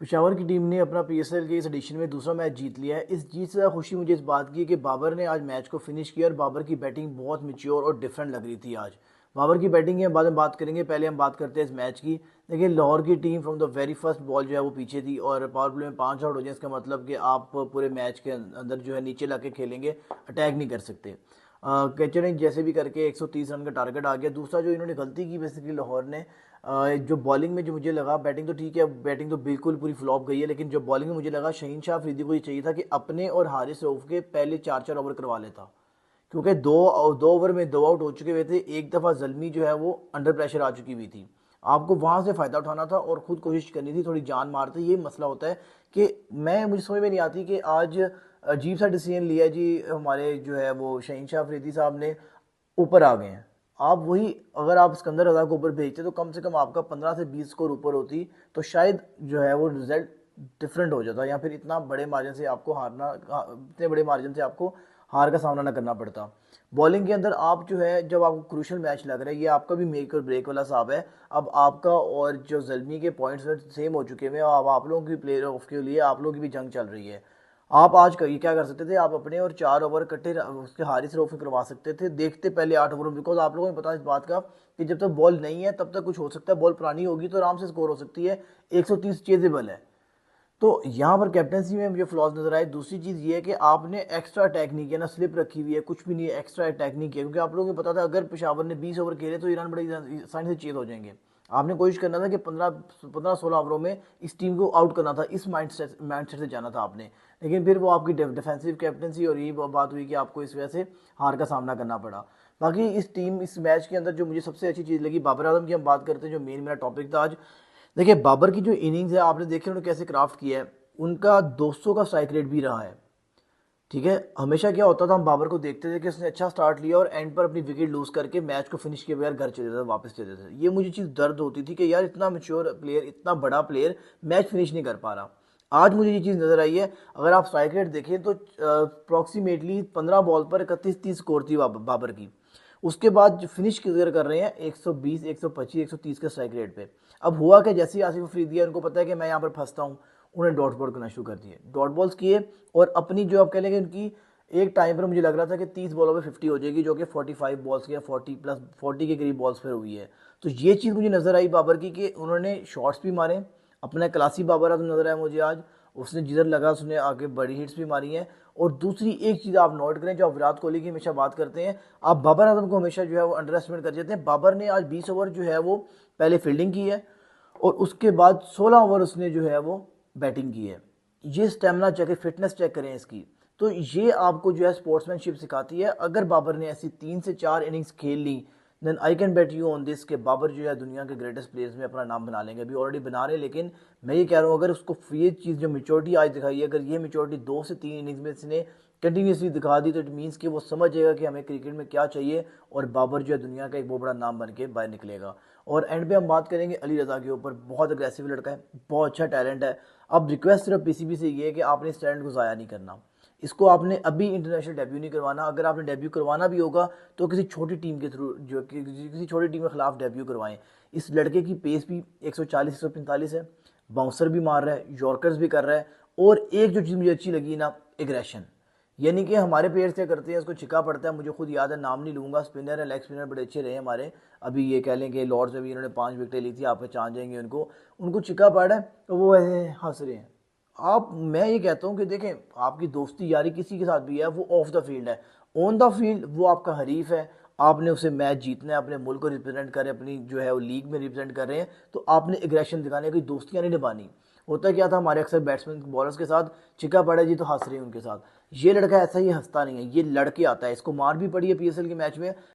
पेशावर की टीम ने अपना पीएसएल के इस एडिशन में दूसरा मैच जीत लिया है। इस जीत से ज़्यादा खुशी मुझे इस बात की है कि बाबर ने आज मैच को फिनिश किया और बाबर की बैटिंग बहुत मैच्योर और डिफरेंट लग रही थी आज। बाबर की बैटिंग की हम बाद में बात करेंगे, पहले हम बात करते हैं इस मैच की। देखिए, लाहौर की team from the very first ball जो है वो पीछे थी और पावर प्ले में 5 आउट हो जाए इसका मतलब कि आप पूरे मैच के अंदर जो है नीचे लाके खेलेंगे, अटैक नहीं कर सकते। कैचर ने जैसे भी करके 130 रन का टारगेट आ गया। दूसरा जो इन्होंने गलती की बेसिकली लाहौर ने, जो बॉलिंग में जो मुझे लगा, बैटिंग तो ठीक है, बैटिंग तो बिल्कुल पूरी फ्लॉप गई है, लेकिन जो बॉलिंग में मुझे लगा शहीन शाह अफरीदी को ये चाहिए था कि अपने और हारिस रऊफ के पहले 4-4 ओवर करवा लेता, क्योंकि दो दो ओवर में 2 आउट हो चुके हुए थे। एक दफ़ा जल्मी जो है वो अंडर प्रेशर आ चुकी हुई थी। आपको वहां से फ़ायदा उठाना था और खुद कोशिश करनी थी, थोड़ी जान मारते। ये मसला होता है कि मुझे समझ में नहीं आती कि आज अजीब सा डिसीजन लिया जी हमारे जो है वो शहीन शाह अफरीदी साहब ने, ऊपर आ गए हैं। आप वही, अगर आप सिकंदर रजा को ऊपर भेजते तो कम से कम आपका 15 से 20 स्कोर ऊपर होती, तो शायद जो है वो रिजल्ट डिफरेंट हो जाता, या फिर इतना बड़े मार्जिन से आपको इतने बड़े मार्जिन से आपको हार का सामना ना करना पड़ता। बॉलिंग के अंदर आप जो है, जब आपको क्रूशल मैच लग रहा है, ये आपका भी मेक और ब्रेक वाला साहब है। अब आपका और जो जल्मी के पॉइंट्स सेम हो चुके हैं, अब आप लोगों की प्लेयर ऑफ के लिए आप लोगों की भी जंग चल रही है। आप आज ये क्या कर सकते थे, आप अपने और 4 ओवर कट्टे उसके हारिस रऊफ में करवा सकते थे, देखते पहले 8 ओवर में, बिकॉज आप लोगों को पता है इस बात का कि जब तक बॉल नहीं है तब तक कुछ हो सकता है, बॉल पुरानी होगी तो आराम से स्कोर हो सकती है। 130 चेजेबल है। तो यहाँ पर कैप्टनसी में मुझे फ्लॉज नजर आए। दूसरी चीज़ ये है कि आपने एक्स्ट्रा अटैक नहीं किया, ना स्लिप रखी हुई है, कुछ भी नहीं है, एक्स्ट्रा अटैक नहीं किया, क्योंकि आप लोगों को पता था अगर पेशावर ने 20 ओवर खेले तो ईरान बड़ी आसानी से चेज हो जाएंगे। आपने कोशिश करना था कि 15-16 ओवरों में इस टीम को आउट करना था, इस माइंडसेट से जाना था आपने। लेकिन फिर वो आपकी डिफेंसिव कैप्टनसी और यही बात हुई कि आपको इस वजह से हार का सामना करना पड़ा। बाकी इस मैच के अंदर जो मुझे सबसे अच्छी चीज़ लगी, बाबर आजम की हम बात करते हैं, जो मेन मेरा टॉपिक था आज। देखिए, बाबर की जो इनिंग्स है आपने देखे उन्होंने कैसे क्राफ्ट किया है। उनका 200 का स्ट्राइक रेट भी रहा है। ठीक है, हमेशा क्या होता था, हम बाबर को देखते थे कि उसने अच्छा स्टार्ट लिया और एंड पर अपनी विकेट लूज करके मैच को फिनिश किए बगैर घर चले जाते थे, वापस चले जाते थे। ये मुझे चीज़ दर्द होती थी कि यार इतना मेच्योर प्लेयर, इतना बड़ा प्लेयर मैच फिनिश नहीं कर पा रहा। आज मुझे ये चीज़ नजर आई है। अगर आप स्ट्राइक रेट देखें तो अप्रॉक्सीमेटली 15 बॉल पर 31-30 स्कोर थी बाबर की। उसके बाद जो फिनिश क्लियर कर रहे हैं 120, 125, 130 के स्ट्राइक रेट पे। अब हुआ कि जैसे ही आसिफ अफरीदी है, उनको पता है कि मैं यहाँ पर फंसता हूँ, उन्हें डॉट बॉल करना शुरू कर दिए, डॉट बॉल्स किए। और अपनी जो आप कह लेंगे उनकी, एक टाइम पर मुझे लग रहा था कि 30 बॉलों में 50 हो जाएगी, जो कि 45 बॉल्स के या 40 के करीब बॉल्स पर हुई है। तो ये चीज़ मुझे नज़र आई बाबर की कि उन्होंने शॉट्स भी मारे। अपना क्लासी बाबर आजम नज़र आया मुझे आज। उसने जिधर लगा उसने आगे बड़ी हिट्स भी मारी हैं। और दूसरी एक चीज़ आप नोट करें, जो आप विराट कोहली की हमेशा बात करते हैं, आप बाबर आजम को हमेशा जो है वो अंडर एस्टिमेट कर देते हैं। बाबर ने आज 20 ओवर जो है वो पहले फील्डिंग की है और उसके बाद 16 ओवर उसने जो है वो बैटिंग की है। ये स्टेमिना चेक है, फिटनेस चेक करें इसकी। तो ये आपको जो है स्पोर्ट्समैनशिप सिखाती है। अगर बाबर ने ऐसी 3 से 4 इनिंग्स खेल ली, then I can bet you on this के बाबर जो है दुनिया के ग्रेटेस्ट प्लेयर्स में अपना नाम बना लेंगे। अभी ऑलरेडी बना रहे हैं, लेकिन मैं ये कह रहा हूँ अगर उसको ये चीज़ जो मेच्योरिटी आज दिखाई है, अगर ये मेच्योरिटी 2 से 3 इनिंग्स में इसने कंटिन्यूसली दिखा दी, तो इट मीन्स कि वो समझ जाएगा कि हमें क्रिकेट में क्या चाहिए, और बाबर जो है दुनिया का एक बहुत बड़ा नाम बन के बाहर निकलेगा। और एंड पे हम बात करेंगे अली रज़ा के ऊपर। बहुत अग्रेसिव लड़का है, बहुत अच्छा टैलेंट है। अब रिक्वेस्ट सिर्फ पीसीबी से ये है कि आपने इस टैलेंट को ज़ाया नहीं करना। इसको आपने अभी इंटरनेशनल डेब्यू नहीं करवाना। अगर आपने डेब्यू करवाना भी होगा तो किसी छोटी टीम के थ्रू, जो कि किसी छोटी टीम के खिलाफ डेब्यू करवाएं। इस लड़के की पेस भी 140-145 है, बाउंसर भी मार रहा है, यॉर्कर्स भी कर रहा है। और एक जो चीज़ मुझे अच्छी लगी ना, एग्रेशन। यानी कि हमारे प्लेयर्स क्या करते हैं, उसको छिका पड़ता है, मुझे खुद याद है, नाम नहीं लूँगा, स्पिनर है, लेग स्पिनर बड़े अच्छे रहे हमारे। अभी ये कह लें कि लॉर्ड्स में भी इन्होंने 5 विकेटें ली थी, आप पहचान जाएंगे उनको। उनको छिका पड़ा है तो वो ऐसे हंस रहे हैं। आप, मैं ये कहता हूँ कि देखें, आपकी दोस्ती यारी किसी के साथ भी है, वो ऑफ द फील्ड है। ऑन द फील्ड वो आपका हरीफ है, आपने उसे मैच जीतना है, अपने मुल्क को रिप्रेजेंट कर रहे हैं, अपनी जो है वो लीग में रिप्रेजेंट कर रहे हैं, तो आपने एग्रेशन दिखाने की, दोस्तियाँ नहीं निभानी। होता क्या था हमारे अक्सर बैट्समैन बॉलर्स के साथ, चिका पड़ा जी तो हंस रहे हैं उनके साथ। ये लड़का ऐसा ही हंसता नहीं है, ये लड़के आता है, इसको मार भी पड़ी है पीएसएल के मैच में।